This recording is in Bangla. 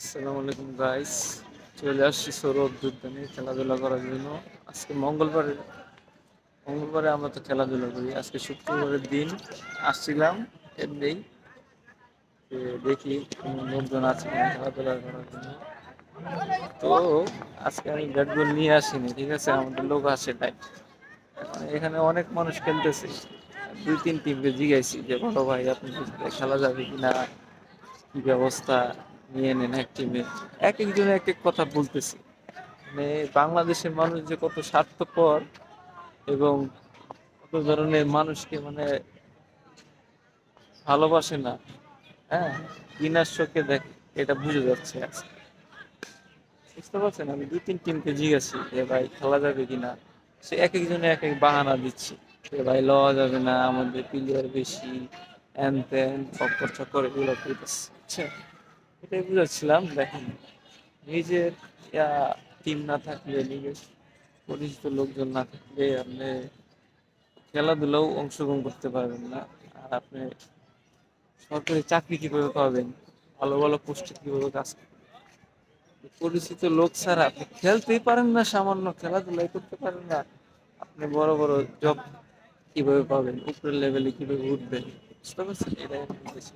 আসসালামু আলাইকুম গাইস, চলে আসছি সৌরভ উদ্যানে খেলাধুলা করার জন্য। আজকে মঙ্গলবারে আমরা তো খেলাধুলা করি। আজকে শুক্রবারের দিন আসছিলাম এমনি দেখি কোনো লোকজন আছে কিনা খেলাধুলা করার জন্য। তো আজকে আমি ব্যাট বল নিয়ে আসিনি, ঠিক আছে, আমাদের লোক আসে তাই। এখানে অনেক মানুষ খেলতেছে। দুই তিন টিমকে জিজ্ঞাসি যে বড় ভাই আপনি খেলা যাবে কিনা, কি ব্যবস্থা নিয়ে নেন এক টিমে। এক একজনে এক এক কথা বলতেছে। মানে বাংলাদেশের মানুষ যে কত স্বার্থপর এবং কত ধরনের মানুষকে ভালোবাসে না, হ্যাঁ, ঘৃণার চোখে দেখে, এটা বুঝে যাচ্ছে আজকে। বুঝতে পারছেন, আমি দুই তিন টিমকে জিজ্ঞাসি যে ভাই খেলা যাবে কিনা। সে এক একজনে এক এক বাহানা দিচ্ছে যে ভাই লওয়া যাবে না, আমাদের প্লেয়ার বেশি, হ্যান ত্যান চক্কর চক্কর এগুলো করতেছে, বুঝছেন। এটাই বুঝাচ্ছিলাম, দেখেন, নিজের টিম না থাকলে, নিজের পরিচিত লোকজন না থাকলে আপনি খেলাধুলাও অংশগ্রহণ করতে পারবেন না। আর আপনি সরকারি চাকরি কিভাবে পাবেন, ভালো ভালো পোস্টে কিভাবে কাজ করবেন, পরিচিত লোক ছাড়া আপনি খেলতেই পারেন না, সামান্য খেলাধুলাই করতে পারেন না, আপনি বড় বড় জব কিভাবে পাবেন, উপরের লেভেলে কিভাবে উঠবেন। বুঝতে পারছেন, এটাই আমি বলতেছি।